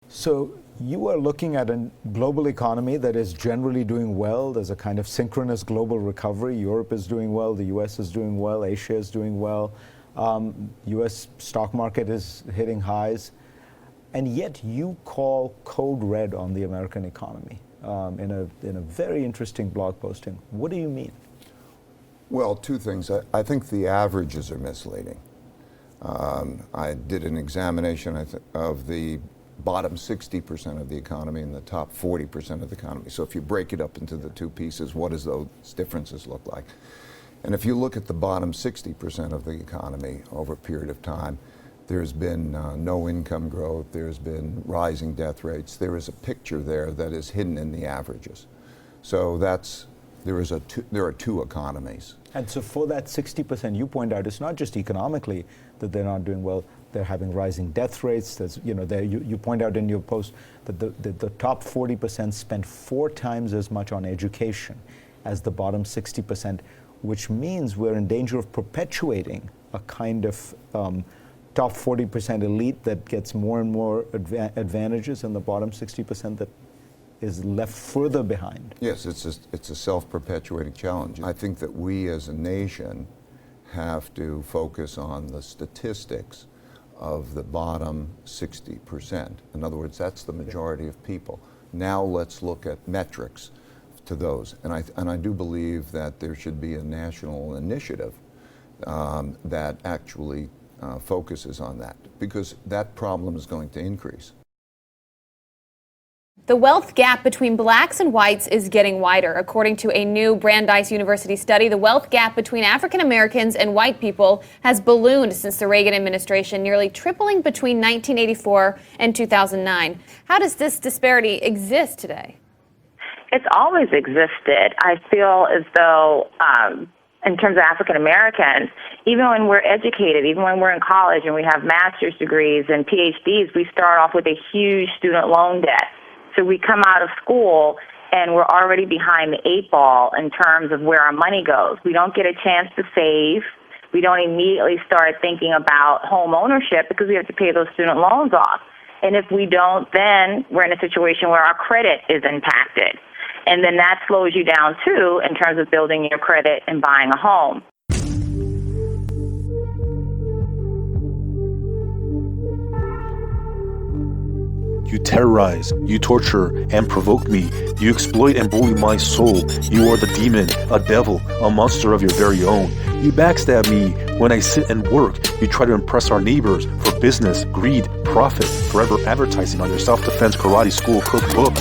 So you are looking at a global economy that is generally doing well. There's a kind of synchronous global recovery. Europe is doing well, the US is doing well, Asia is doing well. US stock market is hitting highs. And yet you call code red on the American economy in a very interesting blog posting. What do you mean? Well, two things. I think the averages are misleading. I did an examination of the bottom 60% of the economy and the top 40% of the economy. So if you break it up into the two pieces, what does those differences look like? And if you look at the bottom 60% of the economy over a period of time, there's been no income growth, there's been rising death rates. There is a picture there that is hidden in the averages. So there are two economies. And so for that 60%, you point out it's not just economically that they're not doing well, they're having rising death rates. There's, you point out in your post that the top 40% spend 4 times as much on education as the bottom 60%, which means we're in danger of perpetuating a kind of top 40% elite that gets more and more advantages, and the bottom 60% that is left further behind. Yes, it's a self-perpetuating challenge. I think that we as a nation have to focus on the statistics of the bottom 60%. In other words, that's the majority of people. Now let's look at metrics to those. And I do believe that there should be a national initiative that actually focuses on that, because that problem is going to increase. The wealth gap between blacks and whites is getting wider. According to a new Brandeis University study, the wealth gap between African Americans and white people has ballooned since the Reagan administration, nearly tripling between 1984 and 2009. How does this disparity exist today? It's always existed. I feel as though, in terms of African Americans, even when we're educated, even when we're in college and we have master's degrees and PhDs, we start off with a huge student loan debt. So we come out of school and we're already behind the 8 ball in terms of where our money goes. We don't get a chance to save. We don't immediately start thinking about home ownership because we have to pay those student loans off. And if we don't, then we're in a situation where our credit is impacted. And then that slows you down, too, in terms of building your credit and buying a home. You terrorize, you torture and provoke me. You exploit and bully my soul. You are the demon, a devil, a monster of your very own. You backstab me when I sit and work. You try to impress our neighbors for business, greed, profit, forever advertising on your self-defense karate school cookbook.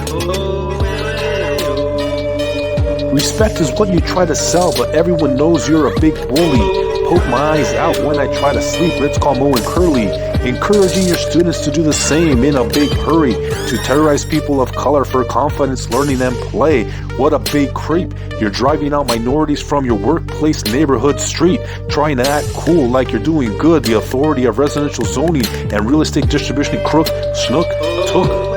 Respect is what you try to sell, but everyone knows you're a big bully. Poke my eyes out when I try to sleep. Ritz Carmo and Curly, encouraging your students to do the same in a big hurry, to terrorize people of color for confidence, learning and play. What a big creep. You're driving out minorities from your workplace, neighborhood, street, trying to act cool like you're doing good. The authority of residential zoning and real estate distribution crook, snook, took.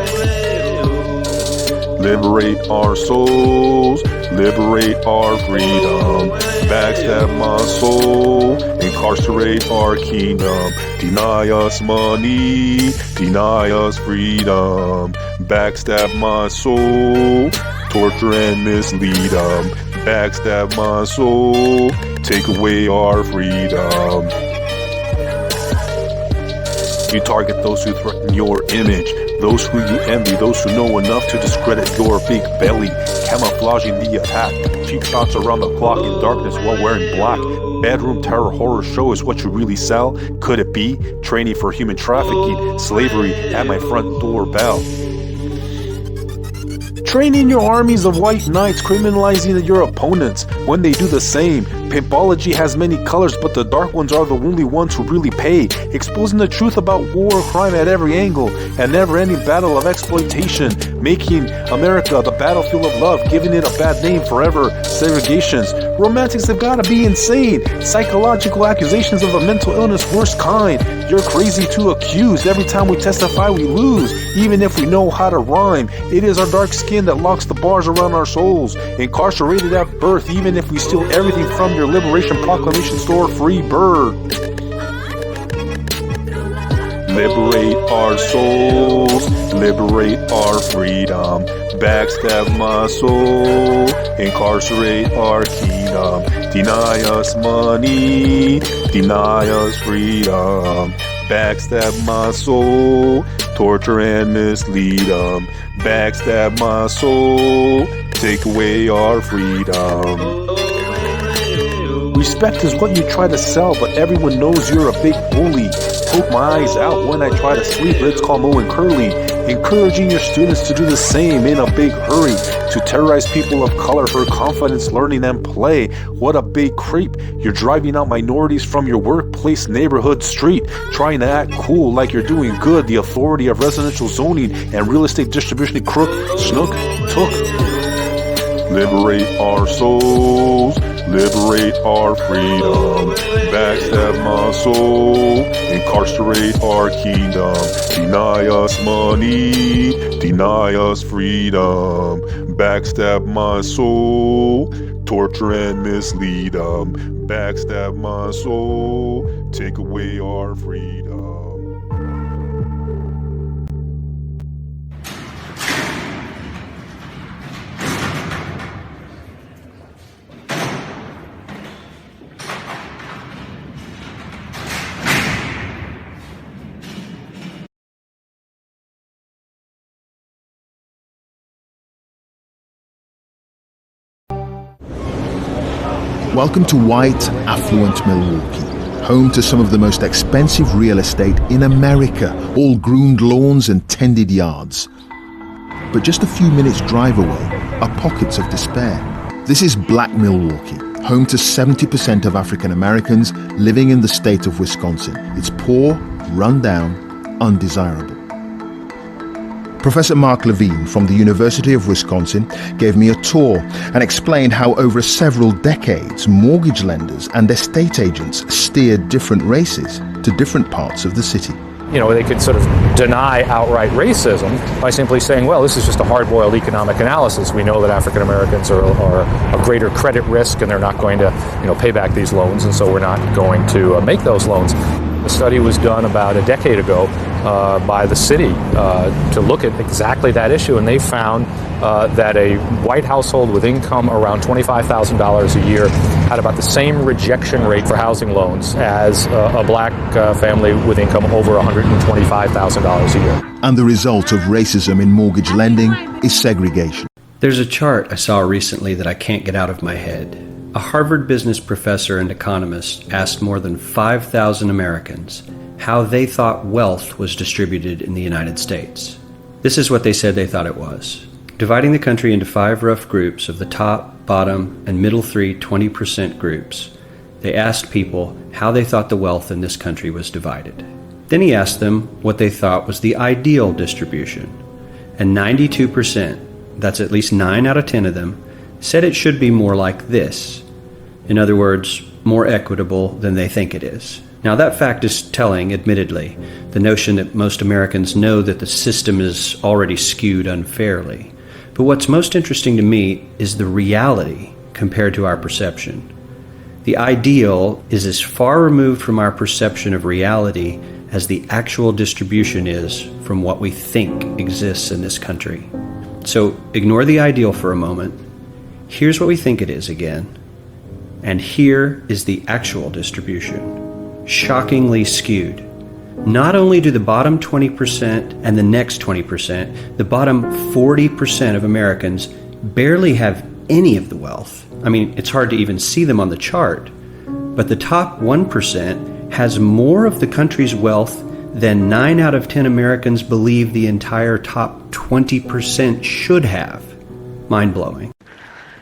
Liberate our souls, liberate our freedom, backstab my soul, incarcerate our kingdom, deny us money, deny us freedom, backstab my soul, torture and mislead them, backstab my soul, take away our freedom. You target those who threaten your image, those who you envy, those who know enough to discredit your big belly, camouflaging the attack, cheap shots around the clock in darkness while wearing black. Bedroom terror horror show is what you really sell? Could it be? Training for human trafficking, slavery at my front door bell. Training your armies of white knights, criminalizing your opponents when they do the same. Pimpology has many colors, but the dark ones are the only ones who really pay. Exposing the truth about war, crime at every angle, and never-ending battle of exploitation. Making America the battlefield of love, giving it a bad name forever. Segregations. Romantics have gotta be insane. Psychological accusations of a mental illness worst kind. You're crazy to accuse. Every time we testify we lose, even if we know how to rhyme. It is our dark skin that locks the bars around our souls. Incarcerated at birth, even if we steal everything from your Liberation Proclamation store, free bird. Liberate our souls, liberate our freedom, backstab my soul, incarcerate our kingdom, deny us money, deny us freedom, backstab my soul, torture and mislead them, backstab my soul, take away our freedom. Respect is what you try to sell, but everyone knows you're a big bully. Poke my eyes out when I try to sleep, let's call Mo and Curly. Encouraging your students to do the same in a big hurry. To terrorize people of color for confidence, learning and play. What a big creep. You're driving out minorities from your workplace, neighborhood, street. Trying to act cool like you're doing good. The authority of residential zoning and real estate distribution crook, snook, took. Liberate our souls, liberate our freedom, backstab my soul, incarcerate our kingdom, deny us money, deny us freedom, backstab my soul, torture and mislead them, backstab my soul, take away our freedom. Welcome to white, affluent Milwaukee, home to some of the most expensive real estate in America, all groomed lawns and tended yards. But just a few minutes' drive away are pockets of despair. This is Black Milwaukee, home to 70% of African Americans living in the state of Wisconsin. It's poor, run down, undesirable. Professor Mark Levine from the University of Wisconsin gave me a tour and explained how over several decades mortgage lenders and estate agents steered different races to different parts of the city. You know, they could sort of deny outright racism by simply saying, well, this is just a hard-boiled economic analysis. We know that African Americans are a greater credit risk and they're not going to, pay back these loans, and so we're not going to make those loans. The study was done about a decade ago by the city to look at exactly that issue, and they found that a white household with income around $25,000 a year had about the same rejection rate for housing loans as a black family with income over $125,000 a year. And the result of racism in mortgage lending is segregation. There's a chart I saw recently that I can't get out of my head. A Harvard business professor and economist asked more than 5,000 Americans how they thought wealth was distributed in the United States. This is what they said they thought it was. Dividing the country into 5 rough groups of the top, bottom, and middle 3 20% groups, they asked people how they thought the wealth in this country was divided. Then he asked them what they thought was the ideal distribution. And 92%, that's at least 9 out of 10 of them, said it should be more like this. In other words, more equitable than they think it is. Now that fact is telling, admittedly, the notion that most Americans know that the system is already skewed unfairly. But what's most interesting to me is the reality compared to our perception. The ideal is as far removed from our perception of reality as the actual distribution is from what we think exists in this country. So ignore the ideal for a moment. Here's what we think it is again. And here is the actual distribution. Shockingly skewed. Not only do the bottom 20% and the next 20%, the bottom 40% of Americans barely have any of the wealth. I mean, it's hard to even see them on the chart. But the top 1% has more of the country's wealth than 9 out of 10 Americans believe the entire top 20% should have. Mind-blowing.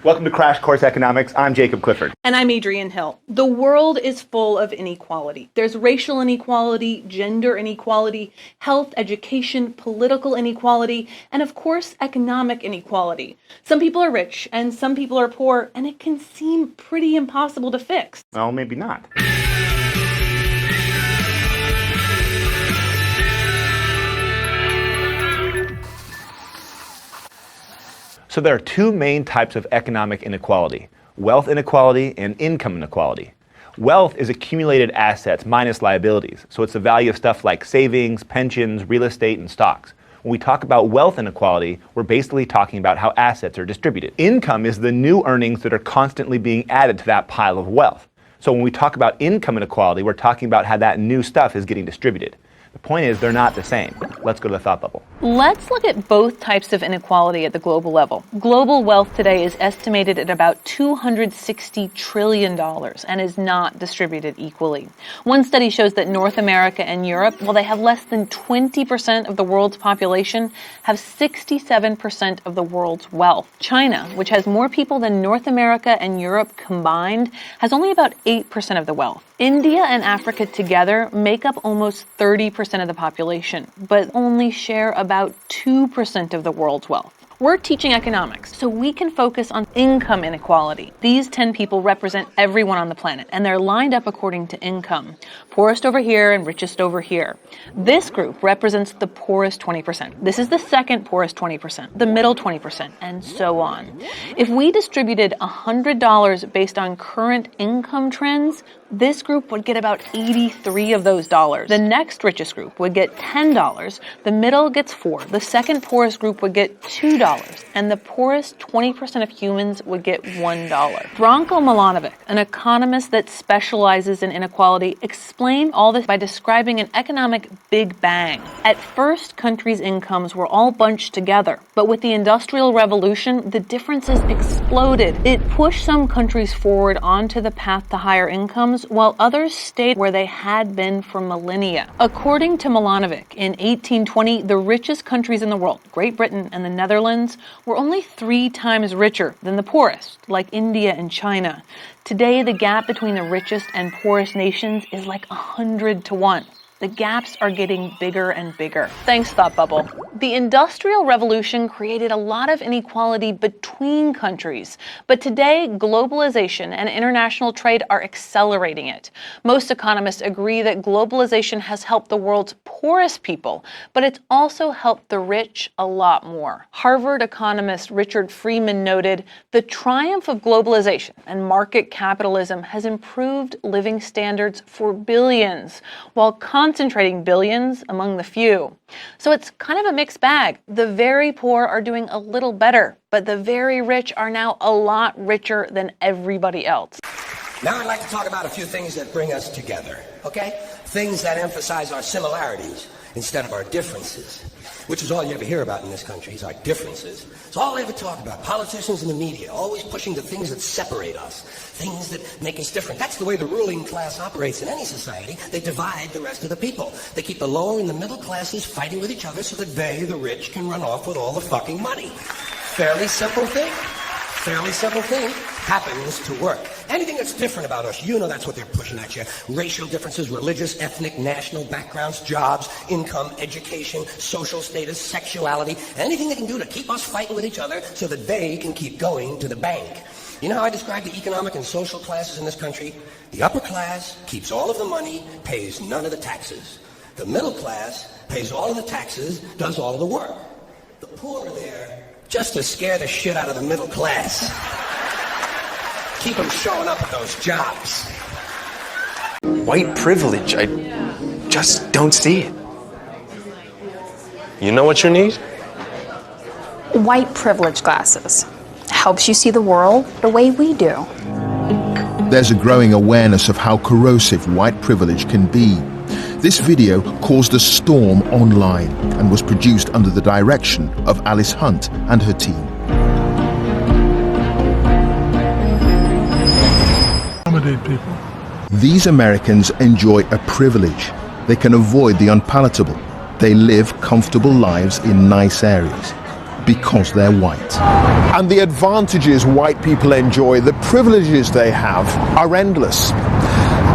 Welcome to Crash Course Economics. I'm Jacob Clifford. And I'm Adrienne Hill. The world is full of inequality. There's racial inequality, gender inequality, health, education, political inequality, and of course, economic inequality. Some people are rich and some people are poor, and it can seem pretty impossible to fix. Well, maybe not. So there are 2 main types of economic inequality: wealth inequality and income inequality. Wealth is accumulated assets minus liabilities. So it's the value of stuff like savings, pensions, real estate, and stocks. When we talk about wealth inequality, we're basically talking about how assets are distributed. Income is the new earnings that are constantly being added to that pile of wealth. So when we talk about income inequality, we're talking about how that new stuff is getting distributed. The point is, they're not the same. Let's go to the thought bubble. Let's look at both types of inequality at the global level. Global wealth today is estimated at about $260 trillion and is not distributed equally. One study shows that North America and Europe, while they have less than 20% of the world's population, have 67% of the world's wealth. China, which has more people than North America and Europe combined, has only about 8% of the wealth. India and Africa together make up almost 30% of the population, but only share about 2% of the world's wealth. We're teaching economics, so we can focus on income inequality. These 10 people represent everyone on the planet, and they're lined up according to income. Poorest over here and richest over here. This group represents the poorest 20%. This is the second poorest 20%, the middle 20%, and so on. If we distributed $100 based on current income trends, this group would get about 83 of those dollars. The next richest group would get $10. The middle gets $4. The second poorest group would get $2. And the poorest 20% of humans would get $1. Branko Milanovic, an economist that specializes in inequality, explained all this by describing an economic Big Bang. At first, countries' incomes were all bunched together, but with the Industrial Revolution, the differences exploded. It pushed some countries forward onto the path to higher incomes, while others stayed where they had been for millennia. According to Milanovic, in 1820, the richest countries in the world, Great Britain and the Netherlands, were only 3 times richer than the poorest, like India and China. Today, the gap between the richest and poorest nations is like 100 to 1. The gaps are getting bigger and bigger. Thanks, Thought Bubble. The Industrial Revolution created a lot of inequality between countries, but today globalization and international trade are accelerating it. Most economists agree that globalization has helped the world's poorest people, but it's also helped the rich a lot more. Harvard economist Richard Freeman noted, "The triumph of globalization and market capitalism has improved living standards for billions, while concentrating billions among the few." So it's kind of a mixed bag. The very poor are doing a little better, but the very rich are now a lot richer than everybody else. Now I'd like to talk about a few things that bring us together, okay? Things that emphasize our similarities instead of our differences, which is all you ever hear about in this country, is our differences. It's all they ever talk about. Politicians and the media, always pushing the things that separate us, things that make us different. That's the way the ruling class operates in any society. They divide the rest of the people. They keep the lower and the middle classes fighting with each other so that they, the rich, can run off with all the fucking money. Fairly simple thing. Fairly simple thing. Happens to work. Anything that's different about us, you know that's what they're pushing at you. Racial differences, religious, ethnic, national backgrounds, jobs, income, education, social status, sexuality, anything they can do to keep us fighting with each other so that they can keep going to the bank. You know how I describe the economic and social classes in this country? The upper class keeps all of the money, pays none of the taxes. The middle class pays all of the taxes, does all of the work. The poor are there just to scare the shit out of the middle class. Keep them showing up at those jobs. White privilege, I just don't see it. You know what you need? White privilege glasses. Helps you see the world the way we do. There's a growing awareness of how corrosive white privilege can be. This video caused a storm online and was produced under the direction of Alice Hunt and her team. Accommodate people. These Americans enjoy a privilege. They can avoid the unpalatable. They live comfortable lives in nice areas because they're white. And the advantages white people enjoy, the privileges they have, are endless.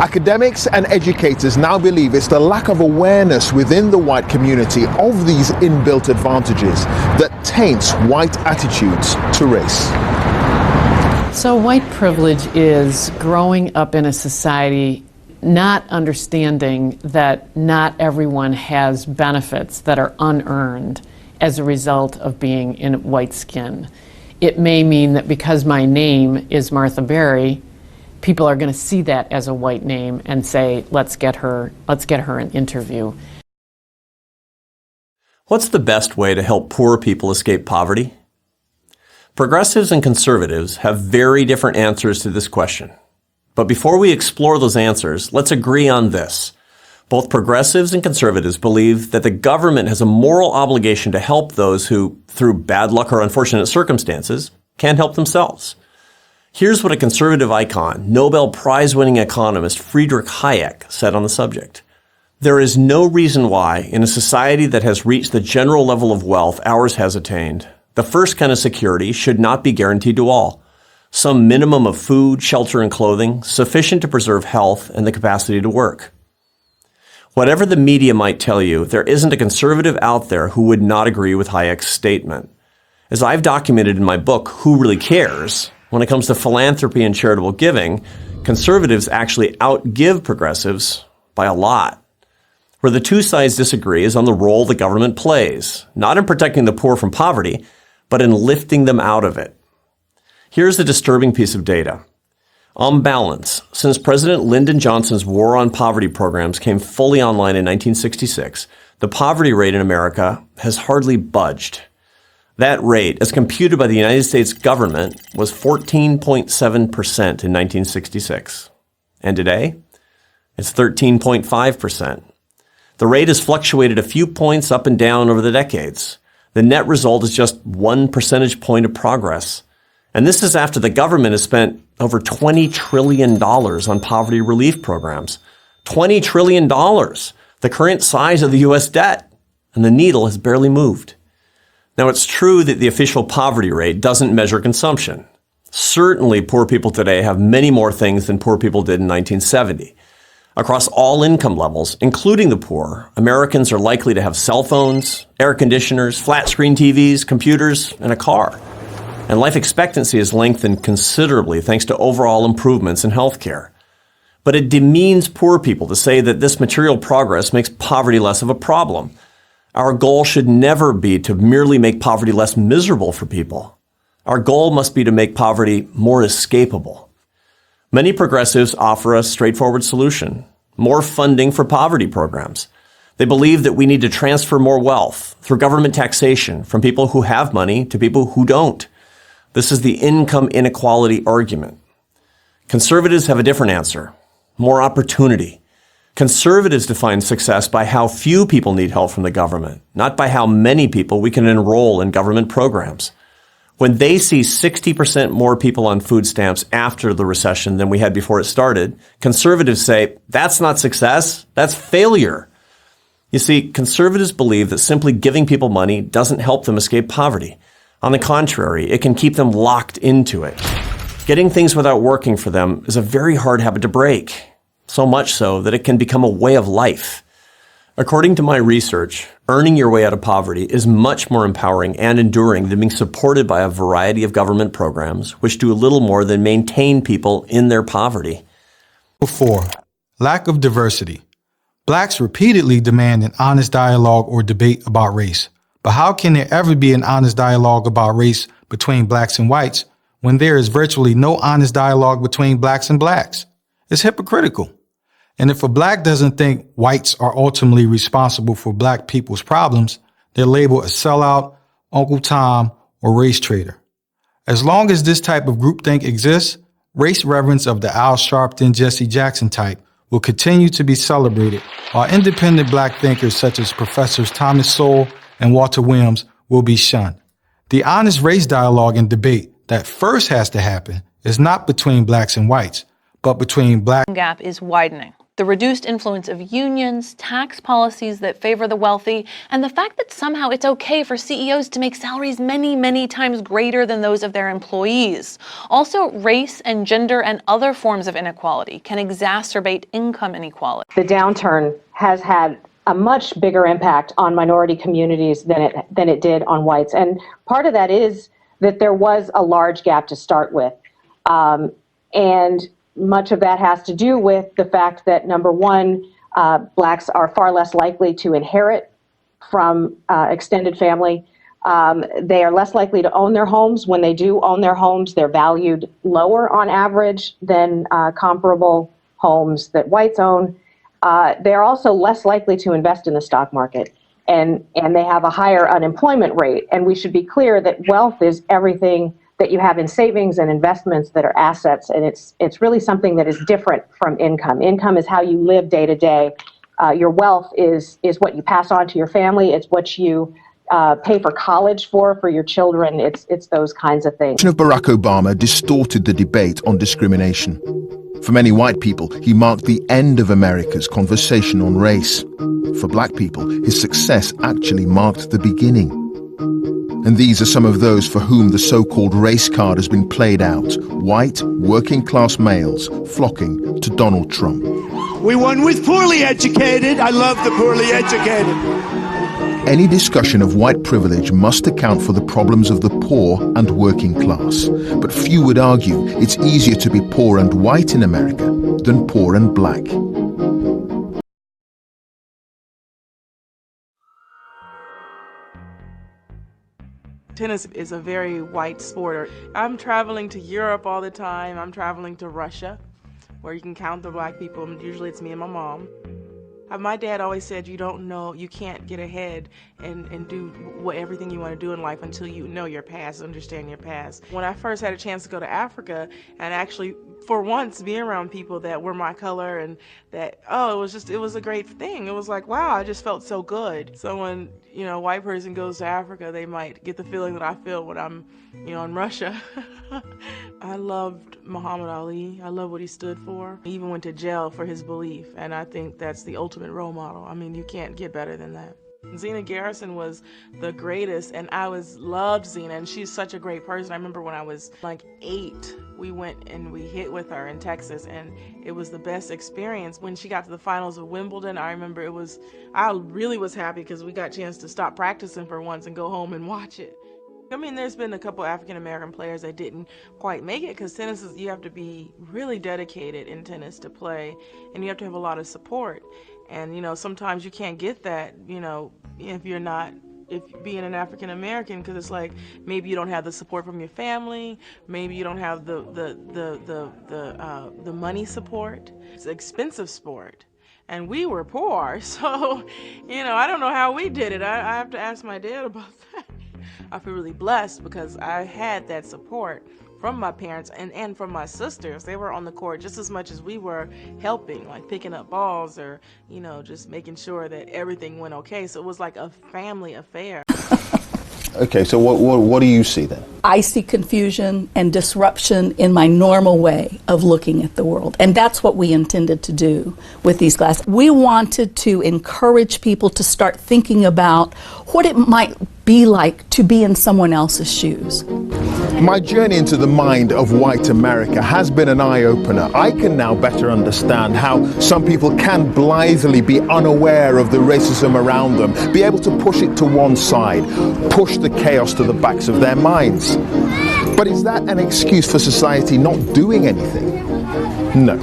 Academics and educators now believe it's the lack of awareness within the white community of these inbuilt advantages that taints white attitudes to race. So white privilege is growing up in a society not understanding that not everyone has benefits that are unearned as a result of being in white skin. It may mean that because my name is Martha Berry, people are going to see that as a white name and say, let's get her an interview. What's the best way to help poor people escape poverty? Progressives and conservatives have very different answers to this question. But before we explore those answers, let's agree on this. Both progressives and conservatives believe that the government has a moral obligation to help those who, through bad luck or unfortunate circumstances, can't help themselves. Here's what a conservative icon, Nobel Prize-winning economist Friedrich Hayek said on the subject. There is no reason why, in a society that has reached the general level of wealth ours has attained, the first kind of security should not be guaranteed to all. Some minimum of food, shelter, and clothing, sufficient to preserve health and the capacity to work. Whatever the media might tell you, there isn't a conservative out there who would not agree with Hayek's statement. As I've documented in my book, Who Really Cares? When it comes to philanthropy and charitable giving, conservatives actually outgive progressives by a lot. Where the two sides disagree is on the role the government plays, not in protecting the poor from poverty, but in lifting them out of it. Here's a disturbing piece of data. On balance, since President Lyndon Johnson's War on Poverty programs came fully online in 1966, the poverty rate in America has hardly budged. That rate, as computed by the United States government, was 14.7% in 1966. And today, it's 13.5%. The rate has fluctuated a few points up and down over the decades. The net result is just 1 percentage point of progress. And this is after the government has spent over $20 trillion on poverty relief programs. $20 trillion, the current size of the U.S. debt, and the needle has barely moved. Now, it's true that the official poverty rate doesn't measure consumption. Certainly, poor people today have many more things than poor people did in 1970. Across all income levels, including the poor, Americans are likely to have cell phones, air conditioners, flat-screen TVs, computers, and a car. And life expectancy has lengthened considerably thanks to overall improvements in healthcare. But it demeans poor people to say that this material progress makes poverty less of a problem. Our goal should never be to merely make poverty less miserable for people. Our goal must be to make poverty more escapable. Many progressives offer a straightforward solution: more funding for poverty programs. They believe that we need to transfer more wealth through government taxation from people who have money to people who don't. This is the income inequality argument. Conservatives have a different answer: more opportunity. Conservatives define success by how few people need help from the government, not by how many people we can enroll in government programs. When they see 60% more people on food stamps after the recession than we had before it started, conservatives say, that's not success, that's failure. You see, conservatives believe that simply giving people money doesn't help them escape poverty. On the contrary, it can keep them locked into it. Getting things without working for them is a very hard habit to break, so much so that it can become a way of life. According to my research, earning your way out of poverty is much more empowering and enduring than being supported by a variety of government programs, which do little more than maintain people in their poverty. 4. Lack of diversity. Blacks repeatedly demand an honest dialogue or debate about race. But how can there ever be an honest dialogue about race between blacks and whites when there is virtually no honest dialogue between blacks and blacks? It's hypocritical. And if a black doesn't think whites are ultimately responsible for black people's problems, they're labeled a sellout, Uncle Tom, or race traitor. As long as this type of groupthink exists, race reverence of the Al Sharpton, Jesse Jackson type will continue to be celebrated, while independent black thinkers such as Professors Thomas Sowell and Walter Williams will be shunned. The honest race dialogue and debate that first has to happen is not between blacks and whites, but between black. Gap is widening. The reduced influence of unions, tax policies that favor the wealthy, and the fact that somehow it's okay for CEOs to make salaries many, many times greater than those of their employees. Also, race and gender and other forms of inequality can exacerbate income inequality. The downturn has had a much bigger impact on minority communities than it did on whites. And part of that is that there was a large gap to start with. And much of that has to do with the fact that, number one, blacks are far less likely to inherit from extended family. They are less likely to own their homes. When they do own their homes, they're valued lower on average than comparable homes that whites own. They're also less likely to invest in the stock market, and they have a higher unemployment rate. And we should be clear that wealth is everything that you have in savings and investments that are assets, and it's really something that is different from income. Income is how you live day to day. Your wealth is what you pass on to your family. It's what you pay for college for your children. It's those kinds of things. Of Barack Obama distorted the debate on discrimination. For many white people, he marked the end of America's conversation on race. For black people, his success actually marked the beginning. And these are some of those for whom the so-called race card has been played out. White, working-class males flocking to Donald Trump. We won with poorly educated. I love the poorly educated. Any discussion of white privilege must account for the problems of the poor and working class. But few would argue it's easier to be poor and white in America than poor and black. Tennis is a very white sport. I'm traveling to Europe all the time. I'm traveling to Russia, where you can count the black people. Usually it's me and my mom. My dad always said you can't get ahead and do everything you want to do in life until you know your past, understand your past. When I first had a chance to go to Africa and actually for once be around people that were my color and that, it was a great thing. It was like, wow, I just felt so good. So when, a white person goes to Africa, they might get the feeling that I feel when I'm, in Russia. I loved Muhammad Ali. I love what he stood for. He even went to jail for his belief, and I think that's the ultimate role model. I mean, you can't get better than that. Zena Garrison was the greatest, and I loved Zena, and she's such a great person. I remember when I was like 8, we went and we hit with her in Texas, and it was the best experience. When she got to the finals of Wimbledon, I remember I really was happy because we got a chance to stop practicing for once and go home and watch it. I mean, there's been a couple African-American players that didn't quite make it because you have to be really dedicated in tennis to play, and you have to have a lot of support. And, sometimes you can't get that, if being an African-American, because it's like maybe you don't have the support from your family, maybe you don't have the money support. It's an expensive sport. And we were poor, so, I don't know how we did it. I have to ask my dad about that. I feel really blessed because I had that support from my parents and from my sisters. They were on the court just as much as we were helping, like picking up balls or, just making sure that everything went okay. So it was like a family affair. Okay, so what do you see then? I see confusion and disruption in my normal way of looking at the world. And that's what we intended to do with these classes. We wanted to encourage people to start thinking about what it might be like to be in someone else's shoes. My journey into the mind of white America has been an eye-opener. I can now better understand how some people can blithely be unaware of the racism around them, be able to push it to one side, push the chaos to the backs of their minds. But is that an excuse for society not doing anything? No.